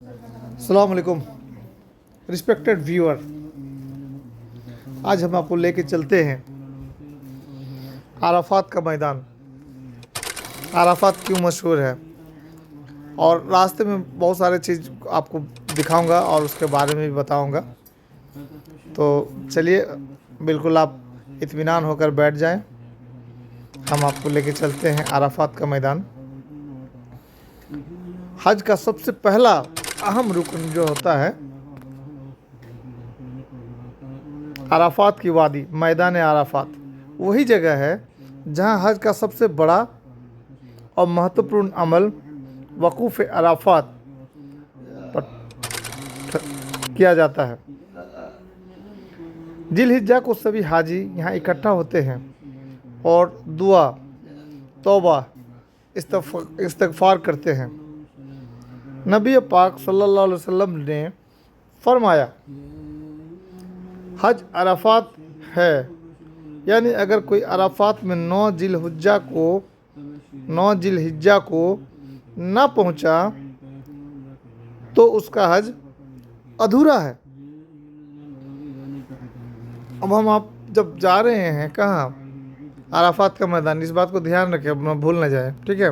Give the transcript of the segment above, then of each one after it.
अस्सलाम वालेकुम respected viewer. आज हम आपको लेके चलते हैं अराफात का मैदान। अराफात क्यों मशहूर है और रास्ते में बहुत सारे चीज़ आपको दिखाऊंगा और उसके बारे में भी बताऊंगा। तो चलिए बिल्कुल आप इत्मीनान होकर बैठ जाएं। हम आपको लेके चलते हैं अराफात का मैदान। हज का सबसे पहला अहम रुकन जो होता है अराफात की वादी, मैदान अराफात वही जगह है जहां हज का सबसे बड़ा और महत्वपूर्ण अमल वकूफ़ अराफात पर किया जाता है। जिलहिज्जा को सभी हाजी यहाँ इकट्ठा होते हैं और दुआ, तौबा, इस्तग़फ़ार करते हैं। नबी पाक सल्लल्लाहु अलैहि वसल्लम ने फरमाया, हज अराफात है, यानी अगर कोई अराफात में 9 जिलहिज्जा को ना पहुंचा तो उसका हज अधूरा है। अब हम आप जब जा रहे हैं कहाँ, अराफात का मैदान, इस बात को ध्यान रखें, अपना भूल ना जाए, ठीक है।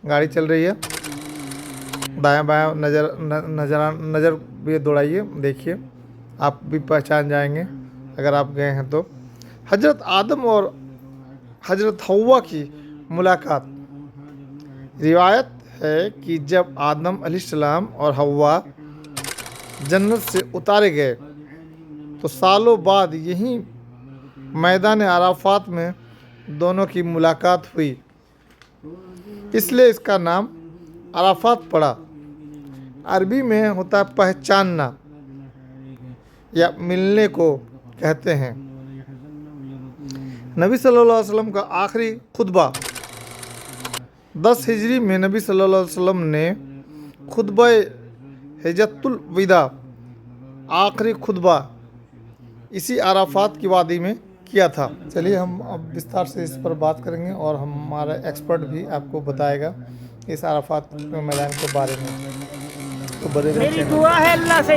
गाड़ी चल रही है, दायां बायां नज़र भी दौड़ाइए, देखिए आप भी पहचान जाएंगे अगर आप गए हैं तो। हजरत आदम और हजरत हव्वा की मुलाकात। रिवायत है कि जब आदम अलैहिस्सलाम और हव्वा जन्नत से उतारे गए तो सालों बाद यहीं मैदान अराफात में दोनों की मुलाकात हुई, इसलिए इसका नाम अराफात पड़ा। अरबी में होता है पहचानना या मिलने को कहते हैं। नबी सल्लल्लाहु अलैहि वसल्लम का आखिरी खुतबा 10 हिजरी में नबी सल्लल्लाहु अलैहि वसल्लम ने खुतबा हिज्जतुल विदा, आखिरी खुतबा इसी अराफात की वादी में किया था। चलिए हम अब विस्तार से इस पर बात करेंगे और हमारा एक्सपर्ट भी आपको बताएगा इस अराफात के मैदान के बारे में। तो मेरी दुआ है अल्लाह से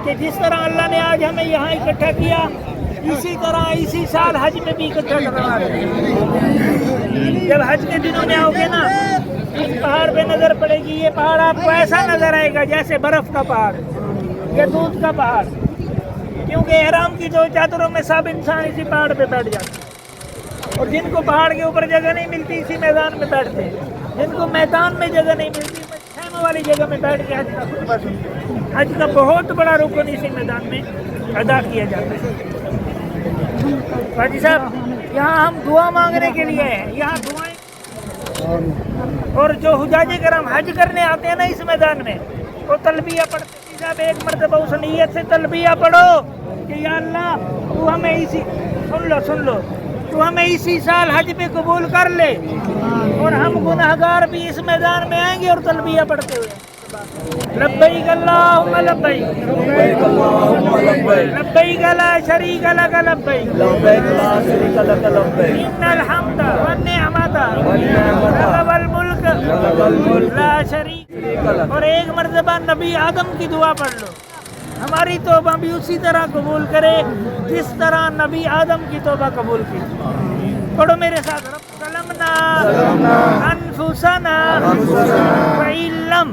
कि जिस तरह अल्लाह ने आज हमें यहाँ इकट्ठा किया, इसी तरह इसी साल हज में भी इकट्ठा करवा दें। जब हज के दिनों में आओगे ना, इस पहाड़ पे नजर पड़ेगी, ये पहाड़ आपको ऐसा नजर आएगा जैसे बर्फ का पहाड़ या दूध का पहाड़, क्योंकि एहराम की जो चादरों में सब इंसान इसी पहाड़ पे बैठ जाते हैं। और जिनको पहाड़ के ऊपर जगह नहीं मिलती इसी मैदान में बैठते हैं, जिनको मैदान में जगह नहीं मिलती खेमों वाली जगह में बैठ के हज का खुतबा सुनते हैं। हज का बहुत बड़ा रुकन इसी मैदान में अदा किया जाता है। हाजी साहब, यहाँ हम दुआ मांगने के लिए हैं, यहाँ दुआएं, और जो हुजाजे करम हज करने आते हैं ना इस मैदान में, वो तलबिया पढ़ते हैं। साहब एक मरतबा उस नीयत से तलबिया पढ़ो कि या अल्लाह तू हमें इसी, सुन लो, तू हमें इसी साल हज पे कबूल कर ले और हम गुनहगार भी इस मैदान में आएंगे और तलबिया पढ़ते हुए लब्बैक अल्लाहुम्मा लब्बैक, लब्बैक ला शरीक लक लब्बैक, इन्नल हम्दा वन निअमता वल मुल्क ला शरीक। और एक मर्तबा नबी आदम की दुआ पढ़ लो, हमारी तौबा भी उसी तरह कबूल करे जिस तरह नबी आदम की तौबा कबूल की। पढ़ो मेरे साथ, रब्बना अनफुसना व इल्लम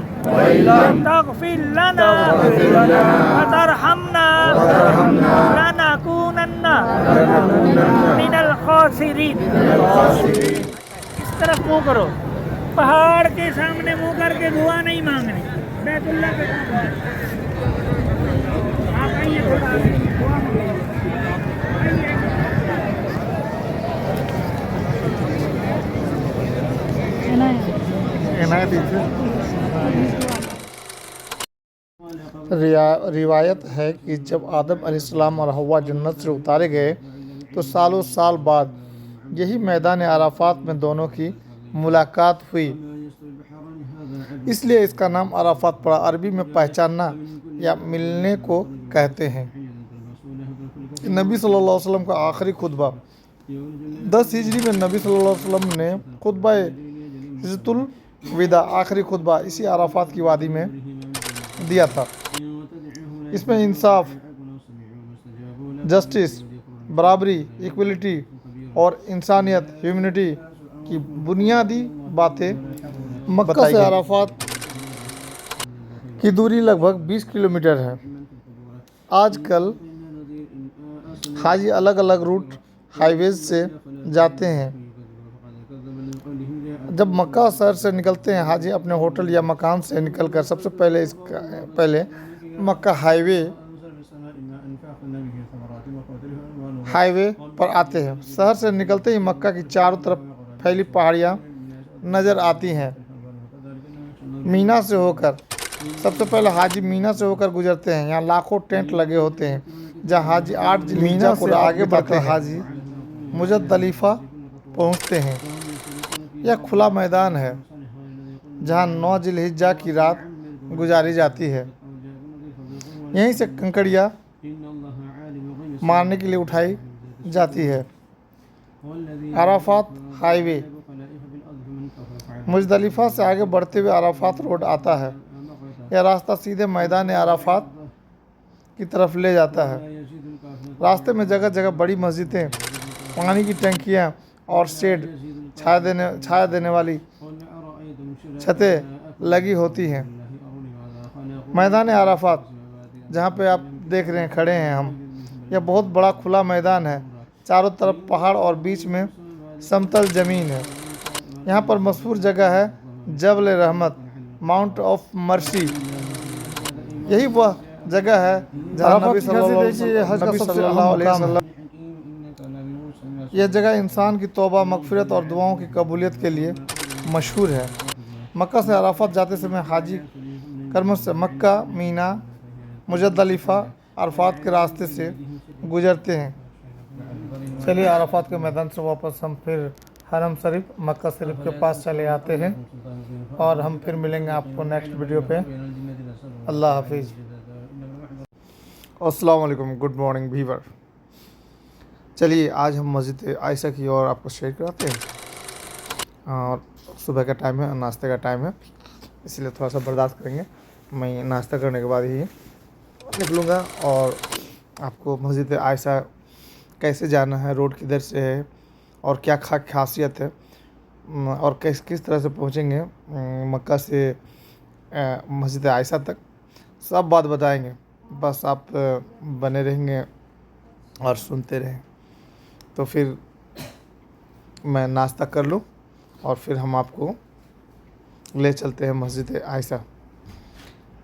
तगफिर लना व तरहमना लनकूनन्ना मिनल खासिरीन। इस तरफ मुँह करो, पहाड़ के सामने मुँह करके दुआ नहीं मांगनी, बैतुल्लाह के आप आइए थोड़ा दुआ मांगो। रिवायत है कि जब आदम अलैहिस्सलाम और हव्वा जन्नत से उतारे गए तो सालों साल बाद यही मैदान अराफात में दोनों की मुलाकात हुई, इसलिए इसका नाम अराफात पड़ा। अरबी में पहचानना या मिलने को कहते हैं। नबी सल्लल्लाहु अलैहि वसल्लम का आखिरी खुतबा 10 हिजरी में नबी सल्लल्लाहु अलैहि वसल्लम ने खुतबा हिज्जतुल विदा, आखिरी खुतबा इसी अराफात की वादी में दिया था। इसमें इंसाफ, जस्टिस, बराबरी, इक्वलिटी और इंसानियत, ह्यूमैनिटी की बुनियादी बातें मक्का से अराफात की दूरी लगभग 20 किलोमीटर है। आजकल हाजी अलग अलग रूट हाईवेज से जाते हैं। जब मक्का शहर से निकलते हैं, हाजी अपने होटल या मकान से निकलकर सबसे पहले मक्का हाईवे पर आते हैं। शहर से निकलते ही मक्का की चारों तरफ फैली पहाड़ियाँ नज़र आती हैं। मीना से होकर सबसे पहले हाजी मीना से होकर गुजरते हैं। यहाँ लाखों टेंट लगे होते हैं जहाँ हाजी 8 मीना से आगे बढ़ते हाजी मुजद्दलिफा पहुँचते हैं। यह खुला मैदान है जहाँ 9 जिलहिज्जा की रात गुजारी जाती है। यहीं से कंकड़ियाँ मारने के लिए उठाई जाती है। अराफात हाईवे मुजदलिफा से आगे बढ़ते हुए अराफात रोड आता है। यह रास्ता सीधे मैदान अराफात की तरफ ले जाता है। रास्ते में जगह जगह बड़ी मस्जिदें, पानी की टंकियां और शेड, छाया देने वाली छतें लगी होती हैं। मैदान अराफात जहाँ पे आप देख रहे हैं, खड़े हैं हम, यह बहुत बड़ा खुला मैदान है। चारों तरफ पहाड़ और बीच में समतल ज़मीन है। यहाँ पर मशहूर जगह है जबल रहमत, माउंट ऑफ मर्सी। यही वह जगह है जहाँ नबी सल्लल्लाहु अलैहि वसल्लम, यह जगह इंसान की तौबा, मगफिरत और दुआओं की कबूलियत के लिए मशहूर है। मक्का से अराफात जाते समय हाजी कर्म से मक्का, मीना, मुजद्दलिफा, अराफात के रास्ते से गुजरते हैं। चलिए अराफात के मैदान से वापस हम फिर हरम शरीफ, मक्का शरीफ के पास चले आते हैं और हम फिर मिलेंगे आपको नेक्स्ट वीडियो पे। अल्लाह हाफिज़। अस्सलाम वालेकुम, गुड मॉर्निंग व्यूअर। चलिए आज हम मस्जिद आयशा की ओर आपको शेयर कराते हैं। और सुबह का टाइम है, नाश्ते का टाइम है, इसलिए थोड़ा सा बर्दाश्त करेंगे। मैं नाश्ता करने के बाद ही निकलूँगा और आपको मस्जिद आयशा कैसे जाना है, रोड किधर से है और क्या खासियत है और किस तरह से पहुँचेंगे मक्का से मस्जिद आयशा तक, सब बात बताएंगे। बस आप बने रहेंगे और सुनते रहें। तो फिर मैं नाश्ता कर लूँ और फिर हम आपको ले चलते हैं मस्जिद आयशा।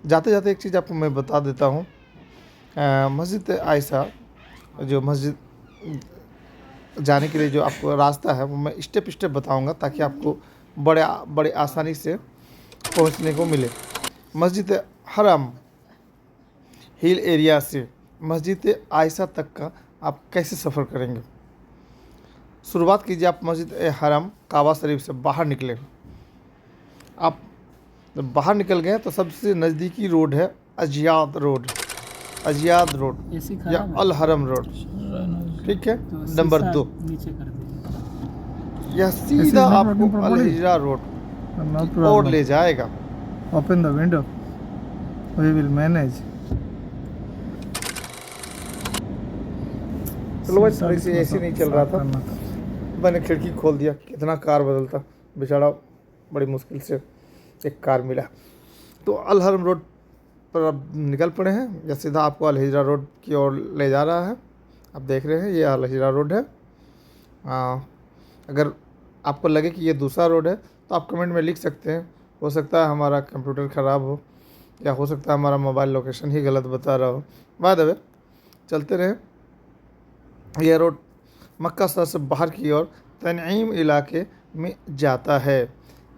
जाते जाते एक चीज़ आपको मैं बता देता हूँ। मस्जिद आयशा जो मस्जिद जाने के लिए जो आपको रास्ता है वो मैं स्टेप स्टेप बताऊंगा ताकि आपको बड़े आसानी से पहुंचने को मिले। मस्जिद हरम हिल एरिया से मस्जिद आयशा तक का आप कैसे सफ़र करेंगे। शुरुआत कीजिए आप मस्जिद हरम काबा शरीफ से बाहर निकले। आप जब बाहर निकल गए तो सबसे नज़दीकी रोड है अजियाद रोड या अल हरम रोड, ठीक है, नंबर 2। यह सीधा आपको अल हिजरा रोड और ले जाएगा। Open the window, we will manage. चलो भाई, थोड़ी सी एसी नहीं चल रहा था, मैंने खिड़की खोल दिया। कितना कार बदलता बेचारा, बड़ी मुश्किल से एक कार मिला। तो अल हरम रोड पर अब निकल पड़े हैं। या सीधा आपको अल हिजरा रोड की ओर ले जा रहा है। आप देख रहे हैं ये अल हिजरा रोड है। अगर आपको लगे कि ये दूसरा रोड है तो आप कमेंट में लिख सकते हैं। हो सकता है हमारा कंप्यूटर ख़राब हो या हो सकता है हमारा मोबाइल लोकेशन ही गलत बता रहा हो। बाय द वे चलते रहे। यह रोड मक्का शहर से बाहर की ओर तनईम इलाके में जाता है।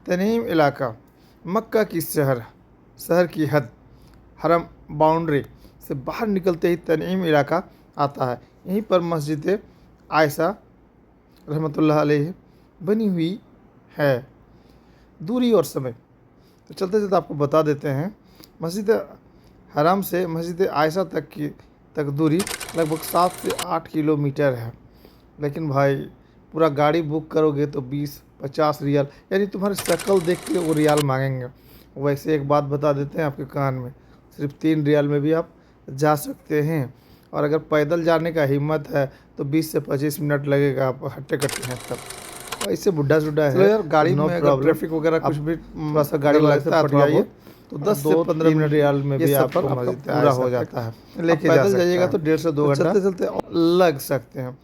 तनईम इलाका मक्का की शहर की हद, हरम बाउंड्री से बाहर निकलते ही तनईम इलाका आता है। यहीं पर मस्जिद आयशा रहमतुल्लाह अलैह बनी हुई है। दूरी और समय तो चलते चलते आपको बता देते हैं। मस्जिद हरम से मस्जिद आयशा तक दूरी लगभग 7 से 8 किलोमीटर है। लेकिन भाई पूरा गाड़ी बुक करोगे तो 20-50 रियाल, यानी तुम्हारी शक्ल देख के वो रियाल मांगेंगे। वैसे एक बात बता देते हैं आपके कान में, सिर्फ 3 रियाल में भी आप जा सकते हैं। और अगर पैदल जाने का हिम्मत है तो 20 से 25 मिनट लगेगा, आप हट्टे कट्टे हैं तब। और इससे बुढ़ा सुढ़ा है यार, गाड़ी में अगर ट्रैफिक वगैरह कुछ भी थोड़ा सा गाड़ी लगता है थोड़ा बहुत, तो 10 से 15 मिनट रियाल में भी आपको मस्जिद पूरा हो जाता है। लेके पैदल जाइएगा तो 1.5 से 2 घंटा चलते चलते लग सकते हैं।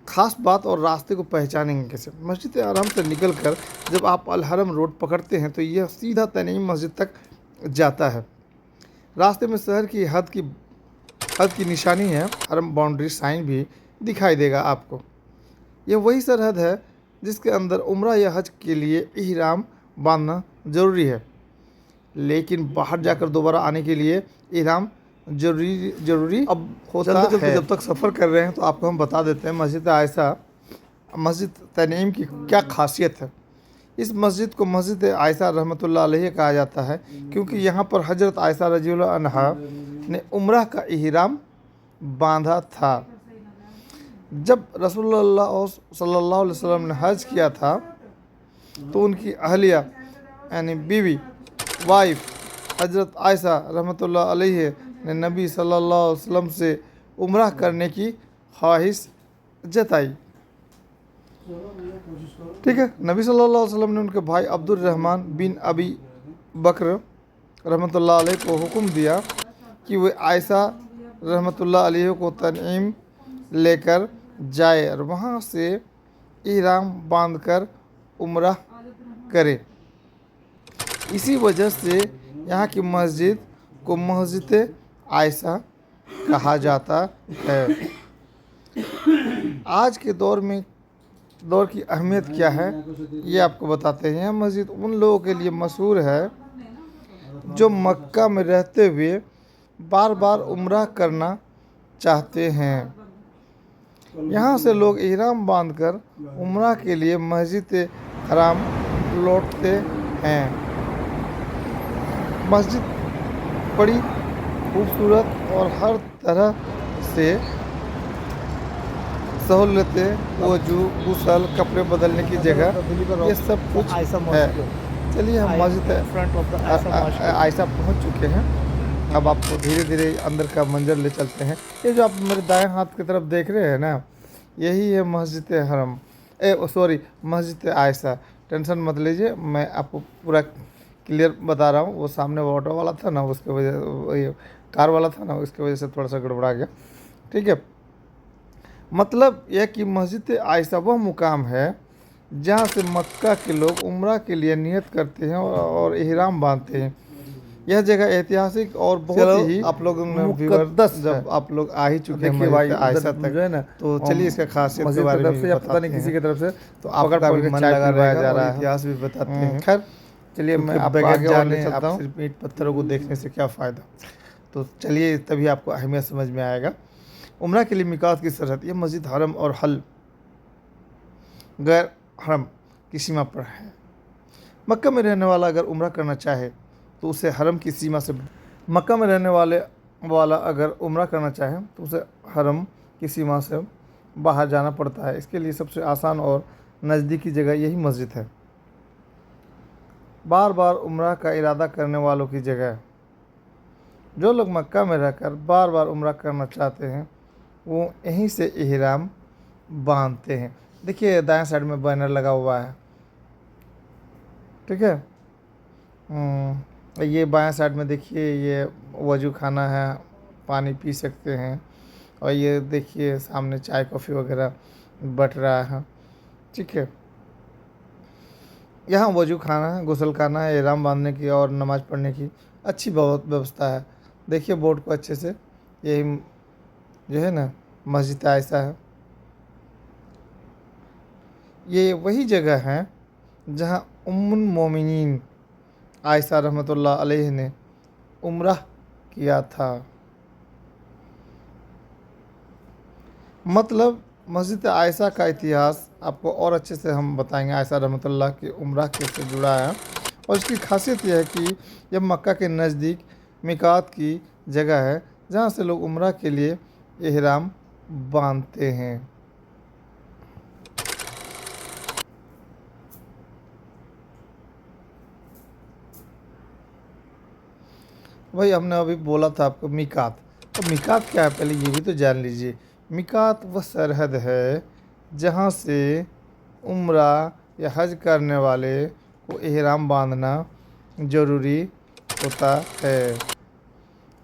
खास बात, और रास्ते को पहचानेंगे कैसे? मस्जिद हरम से निकल कर जब आप अल हरम रोड पकड़ते हैं तो यह सीधा तनीम मस्जिद तक जाता है। रास्ते में शहर की हद की निशानी है, हरम बाउंड्री साइन भी दिखाई देगा आपको। यह वही सरहद है जिसके अंदर उम्रा या हज के लिए इहराम बांधना ज़रूरी है, लेकिन बाहर जाकर दोबारा आने के लिए इहराम जरूरी अब होता है। जब तक सफ़र कर रहे हैं तो आपको हम बता देते हैं मस्जिद आयशा, मस्जिद तनीम की क्या खासियत है। इस मस्जिद को मस्जिद आयशा रहमतुल्लाह अलैहा कहा जाता है क्योंकि यहाँ पर हज़रत आयशा रज़ियल्लाहु अन्हा ने उम्रा का इहराम बांधा था। जब रसूलुल्लाह सल्लल्लाहु अलैहि वसल्लम ने हज किया था तो उनकी अहलिया यानी बीवी वाइफ हज़रत आयशा रहमतुल्लाह अलैहा ने नबी सल्लल्लाहु अलैहि वसल्लम से उम्रा करने की ख्वाहिश जताई। ठीक है, नबी सल्लल्लाहु अलैहि वसल्लम ने उनके भाई Abdul Rahman bin Abi Bakr रहमतुल्लाह अलैह को हुक्म दिया कि वे आयशा रहमतुल्लाह अलैह को तनीम लेकर जाए और वहाँ से इहराम बांधकर उम्रा करे। इसी वजह से यहाँ की मस्जिद को मस्जिद आयशा कहा जाता है। आज के दौर की अहमियत क्या है ये आपको बताते हैं। यह मस्जिद उन लोगों के लिए मशहूर है जो मक्का में रहते हुए बार बार उम्रा करना चाहते हैं। यहाँ से लोग इहराम बांधकर उम्रा के लिए मस्जिद हराम लौटते हैं। मस्जिद बड़ी खूबसूरत और हर तरह से सहूलतें, वजू, गुसल, कपड़े बदलने की जगह, ये सब कुछ है। चलिए हम मस्जिद आयशा पहुँच चुके हैं। अब आपको धीरे धीरे अंदर का मंजर ले चलते हैं। ये जो आप मेरे दाएं हाथ की तरफ देख रहे हैं ना, यही है मस्जिद हरम, मस्जिद आयशा। टेंशन मत लीजिए, मैं आपको पूरा क्लियर बता रहा हूँ। वो सामने वो ऑटो वाला था ना, उसके वजह कार वाला था ना, उसकी वजह से थोड़ा सा गड़बड़ा गया। ठीक है, मतलब यह कि मस्जिद आयशा वह मुकाम है जहाँ से मक्का के लोग उम्रा के लिए नियत करते हैं और इहराम बांधते हैं। यह जगह ऐतिहासिक और बहुत ही आप लोग मुकद्दस, जब आप लोग आ ही चुके हैं भाई आयशा तक जो है ना, तो चलिए इसका खासियत के बारे में पता नहीं किसी की तरफ से, तो आपका भी मन लगा जा रहा है, इतिहास भी बताते हैं। खैर चलिए मैं आपको आगे जाने चलता हूँ। सिर्फ ईंट पत्थरों को देखने से क्या फ़ायदा, तो चलिए तभी आपको अहमियत समझ में आएगा। उम्रा के लिए मिकात की सरहद, यह मस्जिद हरम और गैर हरम की सीमा पर है। मक्का में रहने वाला अगर उम्रा करना चाहे तो उसे हरम की सीमा से, मक्का में रहने वाला अगर उम्रा करना चाहे तो उसे हरम की सीमा से बाहर जाना पड़ता है। इसके लिए सबसे आसान और नज़दीकी जगह यही मस्जिद है। बार बार उम्रा का इरादा करने वालों की जगह, जो लोग मक्का में रहकर बार बार उम्रा करना चाहते हैं वो यहीं से इहराम बांधते हैं। देखिए दाएं साइड में बैनर लगा हुआ है। ठीक है, ये बाएं साइड में देखिए ये वजू खाना है, पानी पी सकते हैं। और ये देखिए सामने चाय कॉफ़ी वगैरह बट रहा है। ठीक है, यहाँ वजू खाना है, गुसल खाना है, इहराम बांधने की और नमाज़ पढ़ने की अच्छी बहुत व्यवस्था है। देखिए बोर्ड को अच्छे से, यही जो है ना मस्जिद आयशा है। ये वही जगह है जहाँ उम्मुल मोमिनीन आयशा रहमतुल्लाह अलैह ने उम्रा किया था। मतलब मस्जिद आयशा का इतिहास आपको और अच्छे से हम बताएंगे। आयशा रहमतुल्लाह की उम्रा कैसे जुड़ा है, और इसकी खासियत यह है कि यह मक्का के नज़दीक मिकात की जगह है जहाँ से लोग उम्रा के लिए इहराम बांधते हैं। भाई हमने अभी बोला था आपको मिकात। तो मिकात क्या है पहले ये भी तो जान लीजिए। मिकात वह सरहद है जहाँ से उम्रा या हज करने वाले को एहराम बांधना ज़रूरी होता है।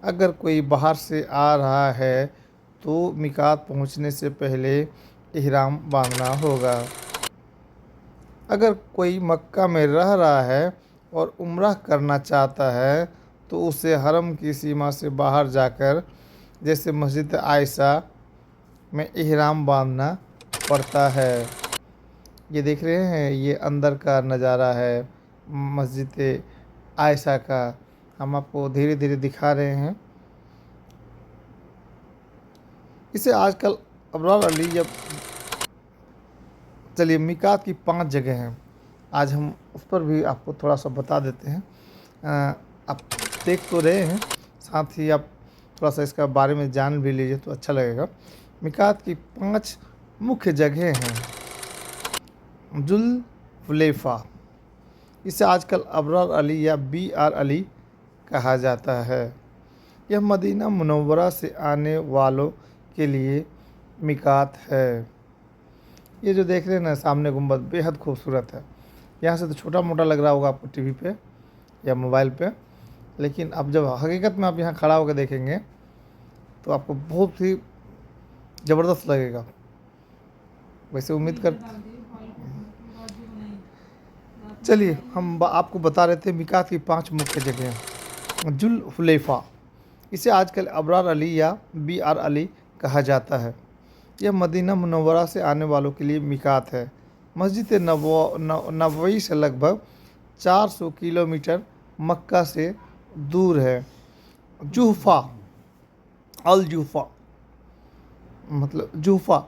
अगर कोई बाहर से आ रहा है तो मिकात पहुँचने से पहले एहराम बांधना होगा। अगर कोई मक्का में रह रहा है और उम्रा करना चाहता है तो उसे हरम की सीमा से बाहर जाकर जैसे मस्जिद आयशा में इहराम बांधना पड़ता है। ये देख रहे हैं, ये अंदर का नज़ारा है मस्जिद आयशा का। हम आपको धीरे धीरे दिखा रहे हैं। इसे आजकल अबरार अली जब चलिए मिकात की 5 जगह हैं, आज हम उस पर भी आपको थोड़ा सा बता देते हैं। आप देख तो रहे हैं, साथ ही आप थोड़ा सा इसका बारे में जान भी लीजिए तो अच्छा लगेगा। मिकात की 5 मुख्य जगह हैं। जुल्हुलैफा, इसे आजकल अबरार अली या BR अली कहा जाता है। यह मदीना मुनव्वरा से आने वालों के लिए मिकात है। ये जो देख रहे हैं ना सामने गुंबद, बेहद खूबसूरत है। यहाँ से तो छोटा मोटा लग रहा होगा आपको टीवी पे या मोबाइल पे, लेकिन अब जब हकीकत में आप यहाँ खड़ा होकर देखेंगे तो आपको बहुत ही ज़बरदस्त लगेगा। वैसे उम्मीद कर चलिए हम आपको बता रहे थे मिकात की 5 मुख्य जगह। जुल्हुलैफा, इसे आजकल अबरार अली या BR अली कहा जाता है। यह मदीना मुनव्वरा से आने वालों के लिए मिकात है। मस्जिद नबवी से लगभग 400 किलोमीटर मक्का से दूर है। जुहफा, अल जुहफा मतलब जुहफा,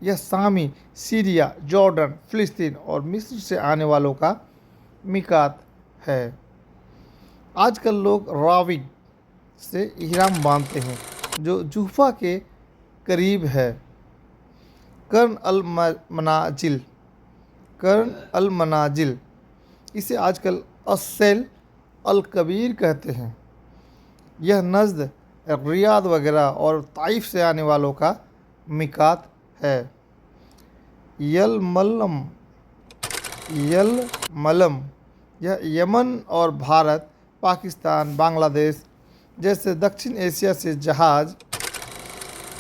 यह सामी, सीरिया, जॉर्डन, फ़िलिस्तीन और मिस्र से आने वालों का मिकात है। आजकल लोग रावी से इहराम बांधते हैं जो जुहफा के करीब है। कर्न अल मनाजिल, इसे आजकल अस्सैल अल कबीर कहते हैं। यह नज़द रियाद वगैरह और ताइफ से आने वालों का मिकात है। यलमलम, यह यमन और भारत, पाकिस्तान, बांग्लादेश जैसे दक्षिण एशिया से जहाज़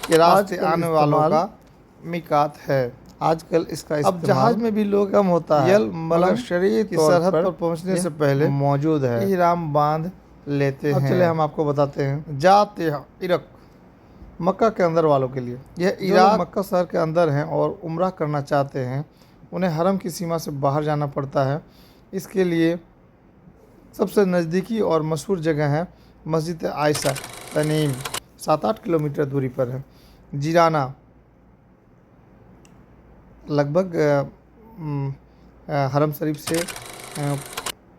के रास्ते आने वालों का मिकात है। आजकल इसका अब जहाज में भी लोग कम होता है। यलमलम शरीर की सरहद पर पहुंचने से पहले मौजूद है। इहराम बांध लेते हैं। चले हम आपको बताते हैं। जाते इरक, मक्का के अंदर वालों के लिए। यह इराक मक्का शहर के अंदर हैं और उम्रा करना चाहते हैं, उन्हें हरम की सीमा से बाहर जाना पड़ता है। इसके लिए सबसे नज़दीकी और मशहूर जगह है मस्जिद आयशा तनीम, 7-8 किलोमीटर दूरी पर है। जिराना लगभग हरम शरीफ से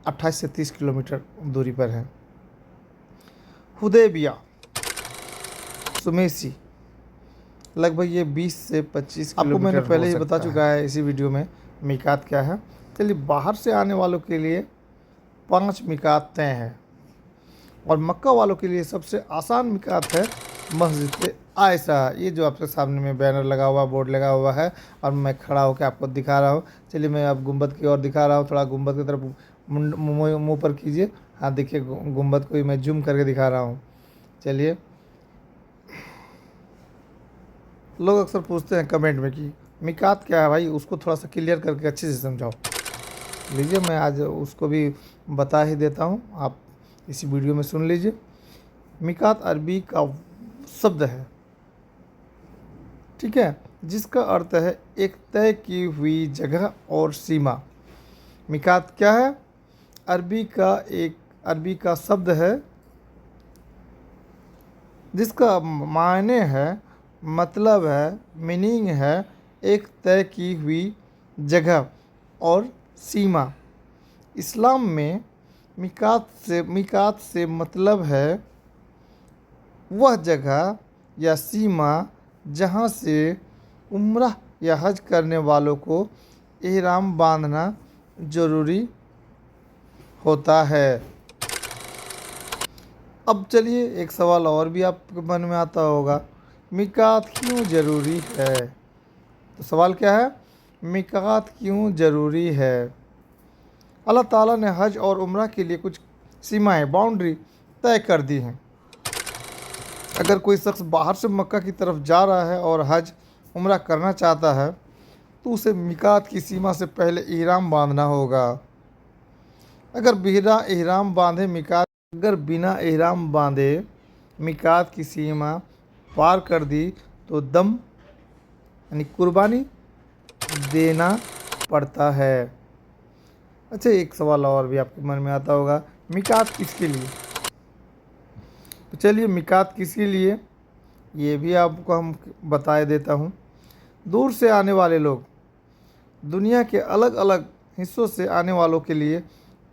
28 से 30 किलोमीटर दूरी पर है। हुदैबिया, सुमेसी, लगभग ये 20 से 25 किलोमीटर। आपको मैंने पहले ही बता चुका है इसी वीडियो में मिकात क्या है। चलिए बाहर से आने वालों के लिए 5 मिकात तय हैं और मक्का वालों के लिए सबसे आसान मिकात है मस्जिद आयशा। ये जो आपके सामने में बैनर लगा हुआ, बोर्ड लगा हुआ है और मैं खड़ा होकर आपको दिखा रहा हूँ। चलिए मैं अब गुंबद की ओर दिखा रहा हूँ, थोड़ा गुंबद की तरफ मुँह पर कीजिए। हाँ देखिए गुंबद को मैं जूम करके दिखा रहा हूँ। चलिए, लोग अक्सर पूछते हैं कमेंट में कि मिकात क्या है भाई, उसको थोड़ा सा क्लियर करके अच्छे से समझाओ। लीजिए मैं आज उसको भी बता ही देता हूँ, आप इसी वीडियो में सुन लीजिए। मिकात अरबी का शब्द है, ठीक है, जिसका अर्थ है एक तय की हुई जगह और सीमा। मिकात क्या है? अरबी का शब्द है जिसका मायने है, मतलब है, मीनिंग है एक तय की हुई जगह और सीमा। इस्लाम में मिकात से मतलब है वह जगह या सीमा जहाँ से उम्रह या हज करने वालों को इहराम बांधना ज़रूरी होता है। अब चलिए एक सवाल और भी आपके मन में आता होगा, मिकात क्यों ज़रूरी है? तो सवाल क्या है, मिकात क्यों ज़रूरी है? अल्लाह ताला ने हज और उम्रा के लिए कुछ सीमाएं, बाउंड्री तय कर दी हैं। अगर कोई शख्स बाहर से मक्का की तरफ जा रहा है और हज उम्रा करना चाहता है तो उसे मिकात की सीमा से पहले इहराम बांधना होगा। अगर बिना इहराम बांधे मिकात की सीमा पार कर दी तो दम यानी कुर्बानी देना पड़ता है। अच्छा, एक सवाल और भी आपके मन में आता होगा, मिकात किसके लिए? तो चलिए, मिकात किसके लिए ये भी आपको हम बता देता हूँ। दूर से आने वाले लोग, दुनिया के अलग अलग हिस्सों से आने वालों के लिए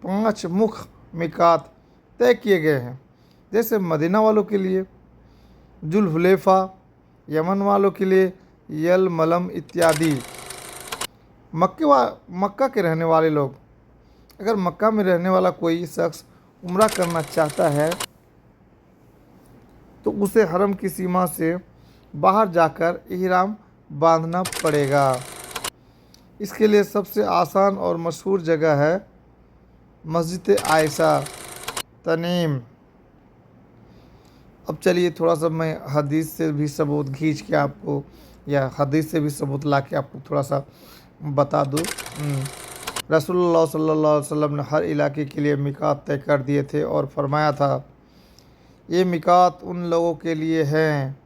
5 मुख्य मिकात तय किए गए हैं। जैसे मदीना वालों के लिए जुल्हुलैफा, यमन वालों के लिए यलमलम इत्यादि। मक्का के रहने वाले लोग, अगर मक्का में रहने वाला कोई शख्स उम्रा करना चाहता है तो उसे हरम की सीमा से बाहर जाकर इहराम बांधना पड़ेगा। इसके लिए सबसे आसान और मशहूर जगह है मस्जिद आयशा तनीम। अब चलिए थोड़ा सा मैं हदीस से भी सबूत खींच के आपको, या हदीस से भी सबूत ला के आपको थोड़ा सा बता दूँ। रसूलुल्लाह सल्लल्लाहु अलैहि वसल्लम ने हर इलाके के लिए मिकात तय कर दिए थे और फरमाया था, ये मिकात उन लोगों के लिए हैं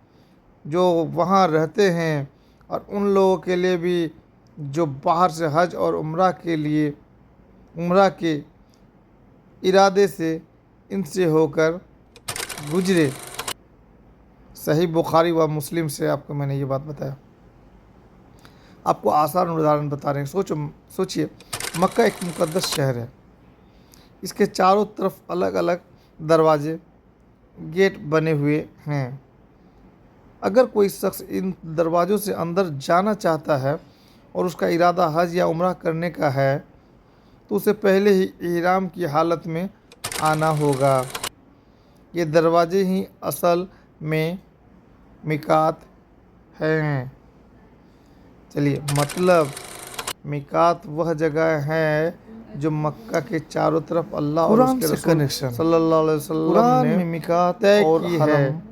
जो वहाँ रहते हैं और उन लोगों के लिए भी जो बाहर से हज और उम्रा के इरादे से इनसे होकर गुजरे। सही बुखारी व मुस्लिम से आपको मैंने ये बात बताया। आपको आसान उदाहरण बता रहे हैं। सोचिए, मक्का एक मुकद्दस शहर है। इसके चारों तरफ अलग अलग दरवाजे, गेट बने हुए हैं। अगर कोई शख्स इन दरवाज़ों से अंदर जाना चाहता है और उसका इरादा हज या उम्रा करने का है तो उसे पहले ही इहराम की हालत में आना होगा। ये दरवाजे ही असल में मिकात हैं। चलिए, मतलब मिकात वह जगह है जो मक्का के चारों तरफ अल्लाह और उसके रसूल सल्लल्लाहु अलैहि वसल्लम ने मिकात तय की है।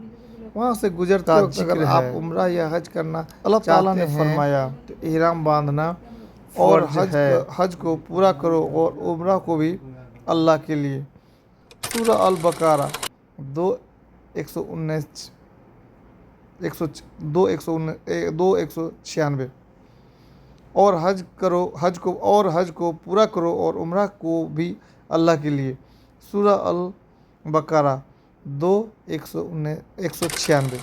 वहाँ से गुजरते वक्त अगर आप उम्रा या हज करना अल्लाह ताला ने फरमाया तो इहराम बांधना और हज को पूरा करो और उम्रा को भी अल्लाह के लिए। सूरा अल बकरा 2:196 और हज को पूरा करो और उम्रा को भी अल्लाह के लिए। सूरा अल बकरा 2:196।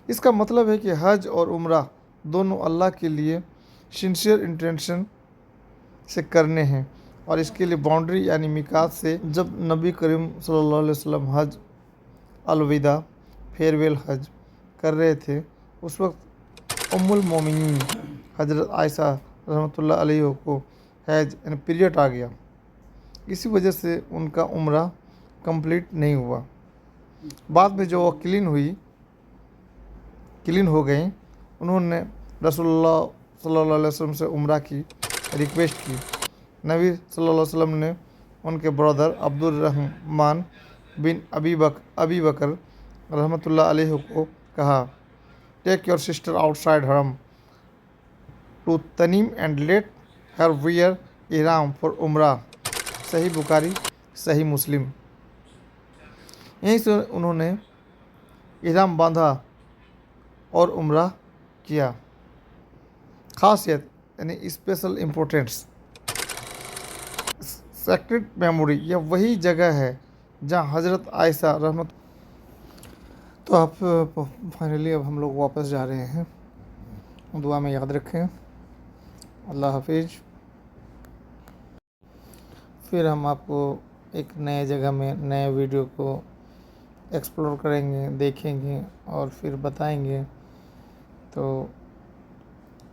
इसका मतलब है कि हज और उम्रा दोनों अल्लाह के लिए सिंसियर इंटेंशन से करने हैं और इसके लिए बाउंड्री यानी मिकात से। जब नबी करीम सल्लल्लाहु अलैहि वसल्लम हज अलविदा फेयरवेल हज कर रहे थे, उस वक्त उम्मुल मोमिनीन हज़रत आयशा रहमतुल्लाह अलैहा को हैज यानी पीरियड आ गया। इसी वजह से उनका उम्रा कंप्लीट नहीं हुआ। बाद में जो वो क्लीन हो गई, उन्होंने रसूलुल्लाह सल्लल्लाहु अलैहि वसल्लम से उम्रा की रिक्वेस्ट की। नबी सल्लल्लाहु अलैहि वसल्लम ने उनके brother Abdul Rahman bin Abi Bakr रहमतुल्लाह अलैहि को कहा, टेक योर सिस्टर आउटसाइड हरम to Tanim and let her wear इहराम फॉर उम्रा। सही बुखारी, सही मुस्लिम। यहीं से उन्होंने इहराम बांधा और उम्रा किया। खासियत यानी स्पेशल इम्पोर्टेंस, सेक्रेड मेमोरी, यह वही जगह है जहाँ हज़रत आयशा रहमत। तो आप फाइनली अब हम लोग वापस जा रहे हैं। दुआ में याद रखें। अल्लाह हाफिज़। फिर हम आपको एक नए जगह में नए वीडियो को एक्सप्लोर करेंगे, देखेंगे और फिर बताएंगे। तो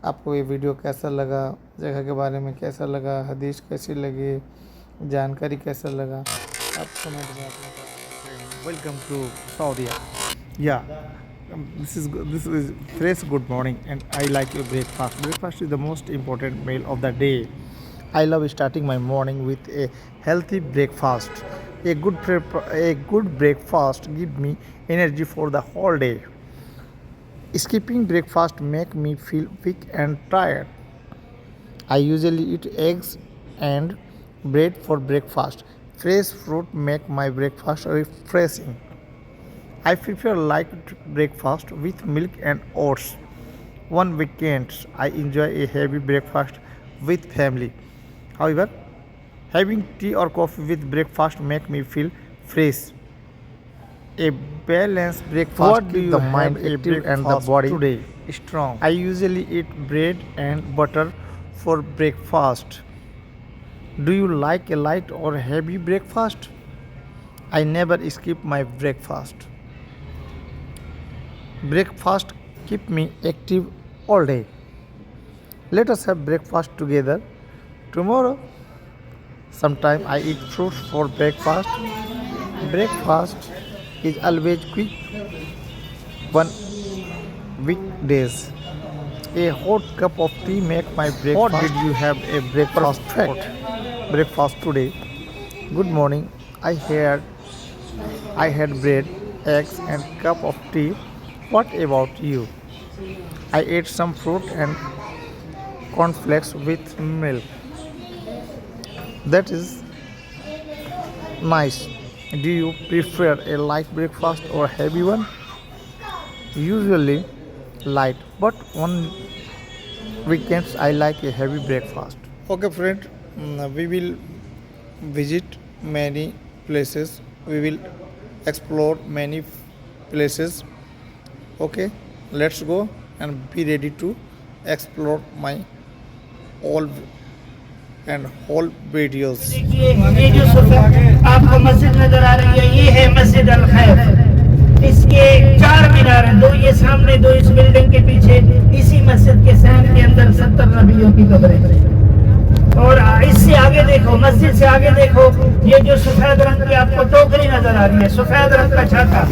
आपको ये वीडियो कैसा लगा, जगह के बारे में कैसा लगा, हदीस कैसी लगी, जानकारी कैसा लगा, आप कमेंट में अपना Welcome to Saudi. Yeah, this is fresh good morning, and I like your breakfast. Breakfast is the most important meal of the day. I love starting my morning with a healthy breakfast. A good breakfast gives me energy for the whole day. Skipping breakfast make me feel weak and tired. I usually eat eggs and bread for breakfast. Fresh fruit make my breakfast refreshing. I prefer light breakfast with milk and oats. On weekends, I enjoy a heavy breakfast with family. However, having tea or coffee with breakfast make me feel fresh. A balanced breakfast keeps the mind active and the body today strong. I usually eat bread and butter for breakfast. Do you like a light or heavy breakfast? I never skip my breakfast. Breakfast keep me active all day. Let us have breakfast together tomorrow. Sometimes I eat fruits for breakfast. Breakfast is always quick one weekdays. A hot cup of tea make my breakfast. What did you have a breakfast? Perfect breakfast today. Good morning. I had bread, eggs and cup of tea. What about you? I ate some fruit and cornflakes with milk. That is nice. Do you prefer a light breakfast or heavy one? Usually light, but on weekends I like a heavy breakfast. Okay, friend, we will visit many places. We will explore many places. Okay, let's go and be ready to explore my all and whole videos. देखिए ये जो सुबह आपको मस्जिद नजर आ रही है, ये है मस्जिद अल खैर। इसके 4 मीनार हैं, 2 ये सामने, 2 इस बिल्डिंग के पीछे। इसी मस्जिद के सहन के अंदर 70 नबियों की कब्रें। और इससे आगे देखो, मस्जिद से आगे देखो, ये जो सफेद रंग की आपको टोकरी नजर आ रही है, सफेद रंग का छाता।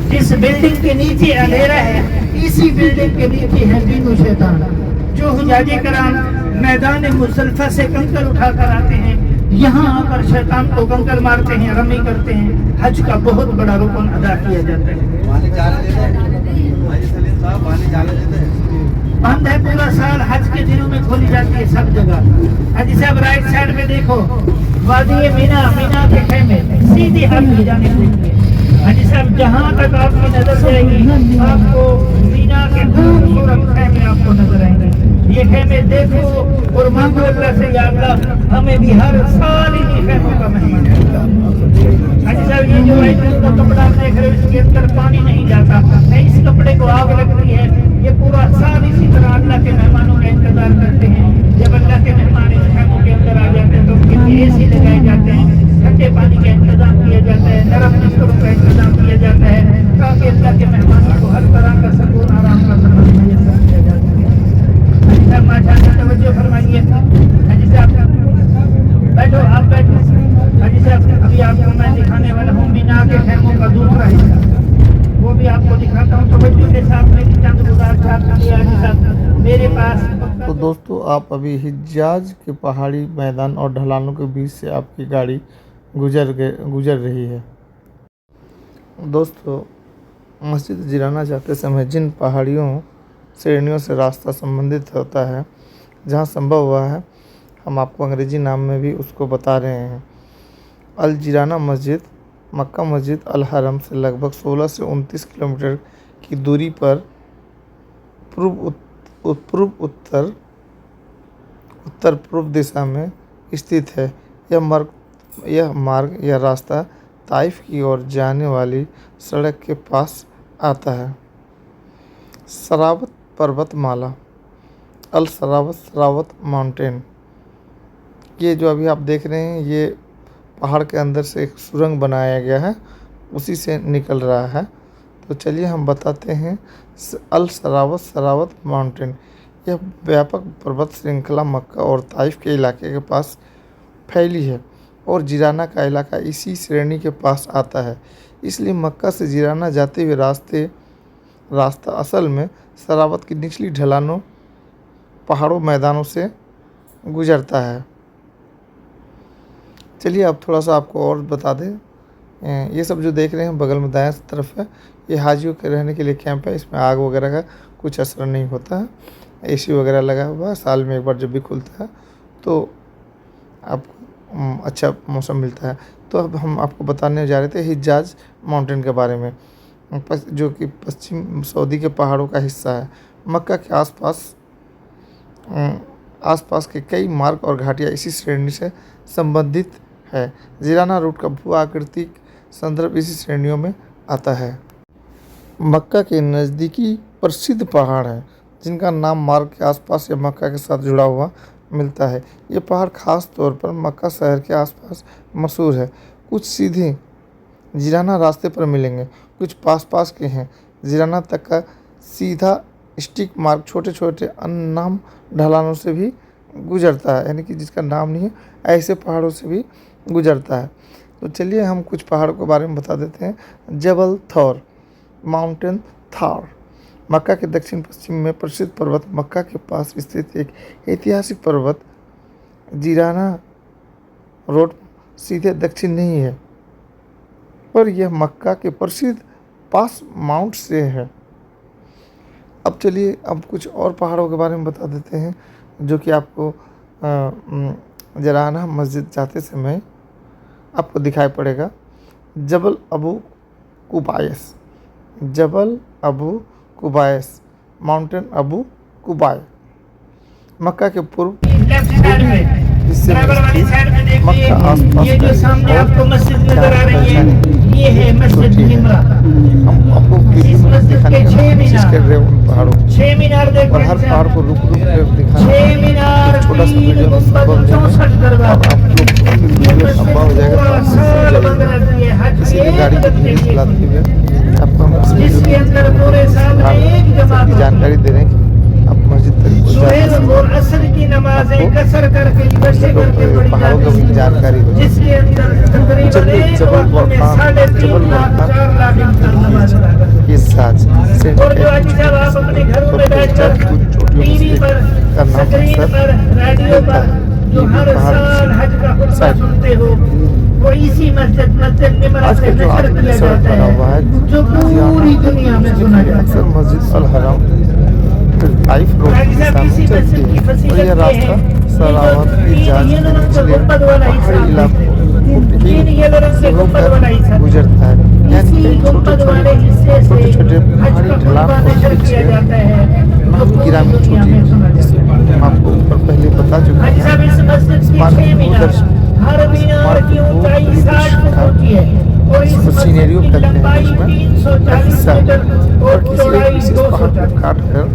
जिस बिल्डिंग के नीचे अंधेरा है, इसी बिल्डिंग के नीचे है दीनु शैतान। जो हुजाजी कराम मैदान मुजल्फा से कंकर उठाकर आते हैं, यहाँ आकर शैतान को कंकर मारते हैं, रमी करते हैं। हज का बहुत बड़ा रुकन अदा किया जाता है। बंद है पूरा साल, हज के दिनों में खोली जाती है सब जगह। हाजी साहब राइट साइड में देखो, वादी मीना, मीना के खेमे सीधे हम ले जाने के लिए। हाजी साहब जहाँ तक आपकी नजर जाएगी, आपको मीना के खूबसूरत खेमे आपको नजर आएंगे। ये खेमे देखो और मांगो अल्लाह से, या अल्लाह हमें भी हर साल इन खेमों का मेहमान बना। हाजी साहब ये जो आइटम का कपड़ा देख रहे हो, इसके अंदर पानी नहीं जाता, इस कपड़े को आग लगती है। ये पूरा साल इसी तरह अल्लाह के मेहमानों का इंतजार करते हैं। जब अल्लाह के मेहमान इस खेमों के अंदर आ जाते हैं तो उनके लिए एसी लगाए जाते हैं, ठंडे पानी का इंतजाम किया जाता है, नरम बिस्तरों का इंतजाम किया जाता है, ताकि अल्लाह के मेहमानों को हर तरह का सुकून आराम का सामान मुयस्सर किया जा सके। हाजी साहब माशाअल्लाह तवज्जो फरमाइए। हाजी साहब बैठो, आप बैठो। हाजी साहब अभी आपको मैं दिखाने वाला हूँ मीना के खेमों का दूसरा हिस्सा, वो भी आपको दिखाता हूँ। तवज्जो के साथ में चंद गुजार साहब मेरे पास। तो दोस्तों, आप अभी हिजाज के पहाड़ी मैदान और ढलानों के बीच से आपकी गाड़ी गुजर रही है। दोस्तों, मस्जिद जिराना जाते समय जिन पहाड़ियों श्रेणियों से रास्ता संबंधित होता है, जहाँ संभव हुआ है, हम आपको अंग्रेजी नाम में भी उसको बता रहे हैं। अल जिराना मस्जिद मक्का मस्जिद अल हरम से लगभग 16 से 29 किलोमीटर की दूरी पर उत्तर पूर्व दिशा में स्थित है। यह मार्ग या रास्ता ताइफ की ओर जाने वाली सड़क के पास आता है। सरावत पर्वतमाला, अल सरावत माउंटेन, ये जो अभी आप देख रहे हैं, ये पहाड़ के अंदर से एक सुरंग बनाया गया है, उसी से निकल रहा है। तो चलिए हम बताते हैं। अल सरावत माउंटेन, यह व्यापक पर्वत श्रृंखला मक्का और ताइफ के इलाके के पास फैली है और जिराना का इलाका इसी श्रेणी के पास आता है। इसलिए मक्का से जिराना जाते हुए रास्ता असल में सरावत की निचली ढलानों, पहाड़ों, मैदानों से गुजरता है। चलिए अब थोड़ा सा आपको और बता दें, ये सब जो देख रहे हैं बगल में दाएं तरफ है, ये हाजियों के रहने के लिए कैंप है। इसमें आग वगैरह का कुछ असर नहीं होता है, एसी वगैरह लगा हुआ है, साल में एक बार जब भी खुलता है तो आपको अच्छा मौसम मिलता है। तो अब हम आपको बताने जा रहे थे हिजाज माउंटेन के बारे में, जो कि पश्चिम सऊदी के पहाड़ों का हिस्सा है। मक्का के आसपास के कई मार्ग और घाटियाँ इसी श्रेणी से संबंधित है। जिराना रूट का भू आकृतिक संदर्भ इसी श्रेणियों में आता है। मक्का के नज़दीकी प्रसिद्ध पहाड़ हैं जिनका नाम मार्ग के आसपास या मक्का के साथ जुड़ा हुआ मिलता है। ये पहाड़ खास तौर पर मक्का शहर के आसपास मशहूर है। कुछ सीधे जिराना रास्ते पर मिलेंगे, कुछ पास के हैं। जिराना तक का सीधा स्टिक मार्ग छोटे छोटे अननाम ढलानों से भी गुजरता है, यानी कि जिसका नाम नहीं है, ऐसे पहाड़ों से भी गुजरता है। तो चलिए हम कुछ पहाड़ों के बारे में बता देते हैं। जबल थौर, माउंटेन थार, मक्का के दक्षिण पश्चिम में प्रसिद्ध पर्वत। मक्का के पास स्थित एक ऐतिहासिक पर्वत। जिराना रोड सीधे दक्षिण नहीं है, पर यह मक्का के प्रसिद्ध पास माउंट से है। अब चलिए अब कुछ और पहाड़ों के बारे में बता देते हैं जो कि आपको जिराना मस्जिद जाते समय आपको दिखाई पड़ेगा। जबल अबू कुबायस, जबल अबू कुबायस, माउंटेन अबू कुबाय, मक्का के पूर्व हिस्से में स्थित मक्का आसपास ये जो सामने आपको मस्जिद नजर आ रही है, ये है मस्जिद निमरा। हम आपको इस मस्जिद के 6 कोशिश कर रहे हैं उन पहाड़ों को, 6 मीनार और देखिए, हर पहाड़ को रुक कर दिखाना 6 मीनार, छोटा सा 3 वीडियो में गुंबद, संभव नहीं है। 64 दरवाजे। आप लोग ये वीडियो मस्जिद लंबा हो जाएगा तो पूरा आप साल समझ बंद जाएंगे। रहती है, हज किसी भी एक गाड़ी की बंद वीडियो रहती चलाते है, हुए आपको हम इस वीडियो जिसके अंदर पूरे साल में एक की जमात जानकारी दे रहे हैं कि आप मस्जिद तक पहुंच सुबह जाएंगे। और असर की नमाजें कसर करके इकट्ठे करके पढ़ी पहाड़ों जाती की हैं, जानकारी हो। जिसके अंदर तकरीबन चलिए एक जबल वक्त में बुरहान, 3.5 जबल लाख बुरहान 4 लाख इंसान नमाज अदा करते हैं। के साथ और जो आज साहब आप अपने घरों में बैठकर टीवी पर, स्क्रीन पर, रेडियो पर जो हर साल हज का खुतबा सुनते हो, वो इसी मस्जिद निमरा से नशर किया जाता है, जो पूरी दुनिया में सुना जाता है। अक्सर मस्जिद अल हरम ताइफ रोड के सामने चलती है और यह रास्ता सरावत की पहाड़ी इलाकों से होकर गुजरता है। यानी कि छोटे छोटे पहाड़ी ढलान और ग्रामीण छोटी, जिसमें आपको ऊपर पहले बता चुका हाजी साहब, इस मस्जिद की 6 मीनार, हर मीनार की ऊंचाई 60 फुट होती है और इस मस्जिद सीनेरियो की कहते हैं, लंबाई जिसमें 340 मीटर और किसी चौड़ाई विशेष पहाड़ 240। को काट कर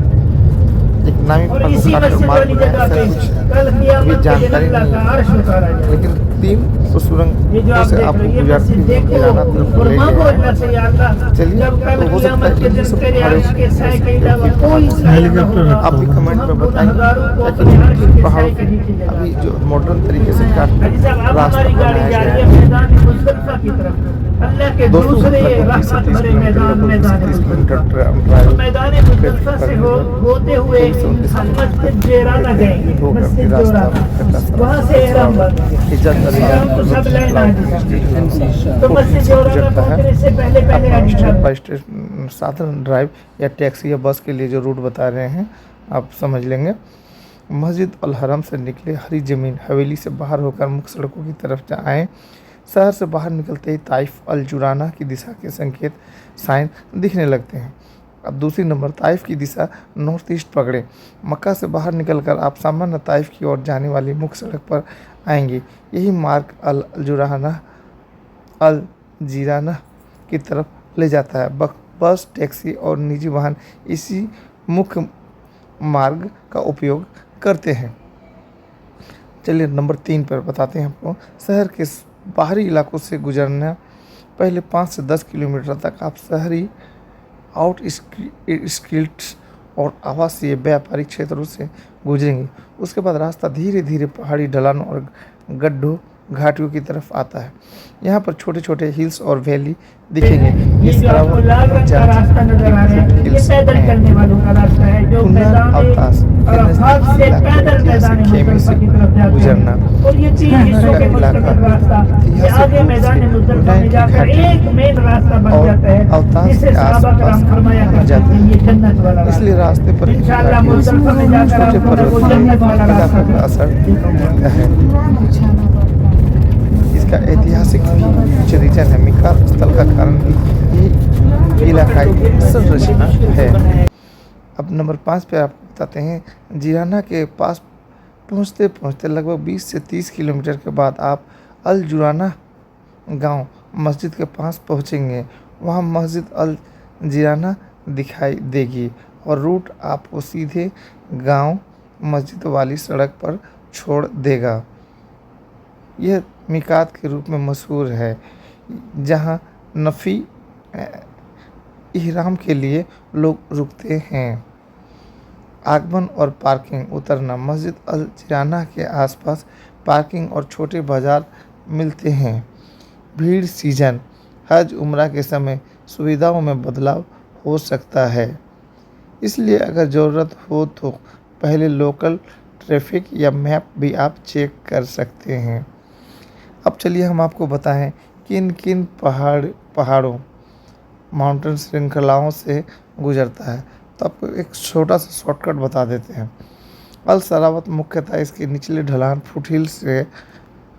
एक नामी और पहाड़ को इसी काट कर मस्जिद मार्ग वाली बनाया, जगह पे ऐसा कुछ कल अभी कियामत के दिन जानकारी अल्लाह नहीं का है। अर्श उतारा जाएगा। लेकिन 3 सुरंग ये जो आप से देख आपको रहे हैं, ये गुजरती मस्जिद हुई देखो जिराना तरफ और ले मांगो गए अल्लाह से, या अल्लाह, चलिए, जब कल तो हो सकता कियामत है के कि दिन सब तेरे पहाड़ों अर्श के साए के अलावा कोई साया न होगा, आप भी कमेंट में हम बताएं गुनहगारों को ताकि अपने अर्श के पहाड़ों साए के नीचे की जगह अभी जो मॉडर्न तरीके से काट हाजी साहब, अब रास्ता हमारी गाड़ी बनाया जा गया रही है। है मैदान मुस्तफा की तरफ, अल्लाह के दोस्तों दूसरे लगभग 20 से रहमत 30 भरे किलोमीटर मैदान लगभग 20 से 30 मुस्तफा। किलोमीटर ड्राइव मैदान मुस्तफा से होते हुए हम मस्जिद जेराना जाएंगे, मस्जिद जोराना, वहाँ से एहराम एहराम तो सब लेना है। तो मस्जिद जोराना पहुँचने से पहले पहले हाजी साहब साधन ड्राइव या टैक्सी या बस के लिए जो रूट बता रहे हैं आप समझ लेंगे। मस्जिद अल हरम से निकले हरी ज़मीन हवेली से बाहर होकर मुख्य सड़कों की तरफ आएँ। शहर से बाहर निकलते ही ताइफ अल जुराना की दिशा के संकेत साइन दिखने लगते हैं। अब दूसरी नंबर ताइफ की दिशा नॉर्थ ईस्ट पकड़ें। मक्का से बाहर निकलकर आप सामान्य ताइफ की ओर जाने वाली मुख्य सड़क पर आएंगे। यही मार्ग अल जुराना अल जीराना की तरफ ले जाता है। बस, टैक्सी और निजी वाहन इसी मुख्य मार्ग का उपयोग करते हैं। चलिए नंबर 3 पर बताते हैं आपको। शहर के बाहरी इलाकों से गुजरना पहले 5 से 10 किलोमीटर तक आप शहरी आउटस्किर्ट्स और आवासीय व्यापारिक क्षेत्रों से गुजरेंगे। उसके बाद रास्ता धीरे धीरे पहाड़ी ढलानों और गड्ढों घाटियों की तरफ आता है। यहाँ पर छोटे छोटे हिल्स और वैली दिखेंगे। ये जो आपको लाल रंग का रास्ता नजर आ रहा है, ये पैदल चलने वालों का रास्ता है, जो मैदान अराफात से पैदल मैदान मुजफ्फर की तरफ जाता गुजरना। है। और ये 3 हिस्सों के मुस्तकिल रास्ता, ये आगे मैदान मुजफ्फर में जाकर एक मेन रास्ता बन जाता है, जिसे सहाबा कराम फरमाया करते हैं ये जन्नत वाला रास्ता। इसलिए रास्ते पर इंशाअल्लाह मुजफ्फर में जाकर आपको वो जन्नत वाला रास्ता का असर है। इसका ऐतिहासिक भी कुछ रीजन है। मिकात स्थल का कारण भी ये इलाकाई संरचना है। अब नंबर 5 पे आपको बताते हैं। जिराना के पास पहुंचते पहुंचते लगभग 20 से 30 किलोमीटर के बाद आप अल जुराना गांव मस्जिद के पास पहुंचेंगे। वहां मस्जिद अल जिराना दिखाई देगी और रूट आपको सीधे गांव मस्जिद वाली सड़क पर छोड़ देगा। यह मिकात के रूप में मशहूर है, जहां नफ़ी इहराम के लिए लोग रुकते हैं। आगमन और पार्किंग उतरना। मस्जिद अल जिराना के आसपास पार्किंग और छोटे बाज़ार मिलते हैं। भीड़ सीजन हज उम्रा के समय सुविधाओं में बदलाव हो सकता है, इसलिए अगर ज़रूरत हो तो पहले लोकल ट्रैफिक या मैप भी आप चेक कर सकते हैं। अब चलिए हम आपको बताएं किन किन पहाड़ों माउंटेन श्रृंखलाओं से गुजरता है। तो आपको एक छोटा सा शॉर्टकट बता देते हैं। अल सरावत मुख्यतः इसके निचले ढलान फुटहिल से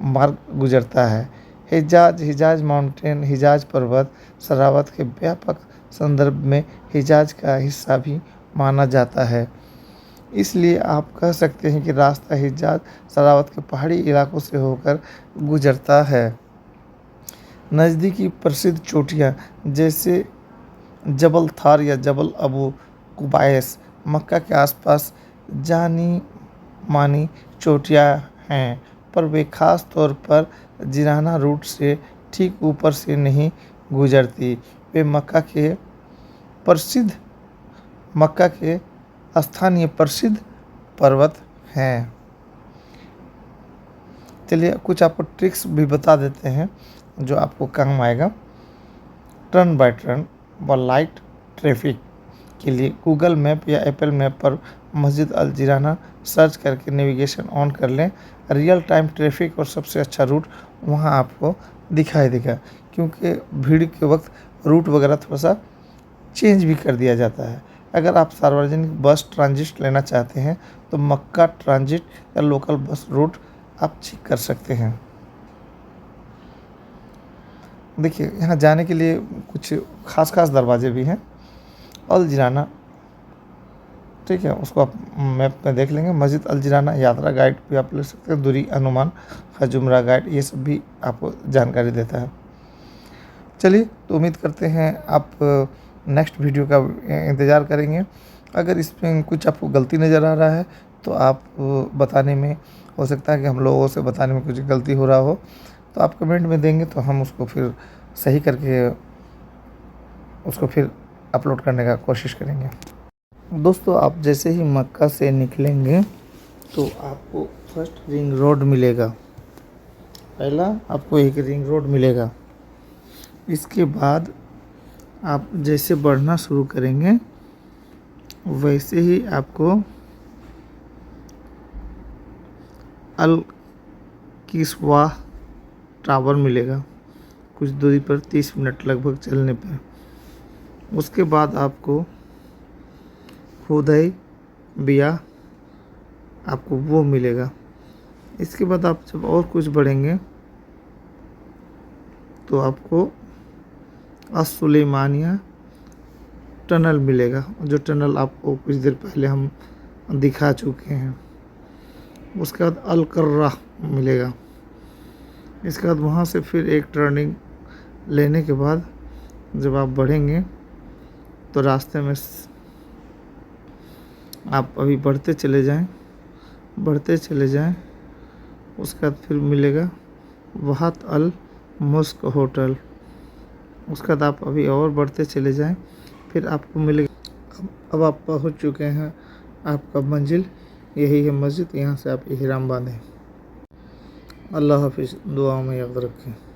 मार्ग गुजरता है। हिजाज माउंटेन हिजाज पर्वत सरावत के व्यापक संदर्भ में हिजाज का हिस्सा भी माना जाता है। इसलिए आप कह सकते हैं कि रास्ता हिजाज सरावत के पहाड़ी इलाकों से होकर गुजरता है। नज़दीकी प्रसिद्ध चोटियाँ जैसे जबल थार या जबल अबू कुबायस मक्का के आसपास जानी मानी चोटियाँ हैं, पर वे ख़ास तौर पर जिराना रूट से ठीक ऊपर से नहीं गुजरती। वे मक्का के स्थानीय प्रसिद्ध पर्वत हैं। चलिए कुछ आपको ट्रिक्स भी बता देते हैं जो आपको काम आएगा। टर्न बाय टर्न व लाइट ट्रैफिक के लिए गूगल मैप या एप्पल मैप पर मस्जिद अल जिराना सर्च करके नेविगेशन ऑन कर लें। रियल टाइम ट्रैफिक और सबसे अच्छा रूट वहां आपको दिखाई देगा, क्योंकि भीड़ के वक्त रूट वगैरह थोड़ा सा चेंज भी कर दिया जाता है। अगर आप सार्वजनिक बस ट्रांजिट लेना चाहते हैं तो मक्का ट्रांजिट या लोकल बस रूट आप चेक कर सकते हैं। देखिए यहाँ जाने के लिए कुछ खास दरवाजे भी हैं। अल जिराना, ठीक है, उसको आप मैप में देख लेंगे। मस्जिद अल जिराना यात्रा गाइड भी आप ले सकते हैं। दूरी अनुमान, हज उम्रा गाइड, ये सब भी आपको जानकारी देता है। चलिए तो उम्मीद करते हैं आप नेक्स्ट वीडियो का इंतज़ार करेंगे। अगर इसमें कुछ आपको गलती नज़र आ रहा है तो आप बताने में, हो सकता है कि हम लोगों से बताने में कुछ गलती हो रहा हो, तो आप कमेंट में देंगे तो हम उसको फिर सही करके उसको फिर अपलोड करने का कोशिश करेंगे। दोस्तों आप जैसे ही मक्का से निकलेंगे तो आपको फर्स्ट रिंग रोड मिलेगा। पहला आपको एक रिंग रोड मिलेगा। इसके बाद आप जैसे बढ़ना शुरू करेंगे वैसे ही आपको अल किस्वा टावर मिलेगा, कुछ दूरी पर 30 मिनट लगभग चलने पर। उसके बाद आपको खुदाई बिया आपको वो मिलेगा। इसके बाद आप जब और कुछ बढ़ेंगे तो आपको असुलेमानिया टनल मिलेगा, जो टनल आपको कुछ देर पहले हम दिखा चुके हैं। उसके बाद अल कर्रा मिलेगा। इसके बाद वहाँ से फिर एक टर्निंग लेने के बाद जब आप बढ़ेंगे तो रास्ते में आप अभी बढ़ते चले जाएं। उसके बाद फिर मिलेगा वहात अल मुस्क होटल। उसके बाद आप अभी और बढ़ते चले जाएं, फिर आपको मिलेगा। अब आप पहुंच चुके हैं आपका मंजिल, यही है मस्जिद। यहाँ से आप इहराम बांधें। अल्लाह हाफिज़, दुआओं में याद रखें।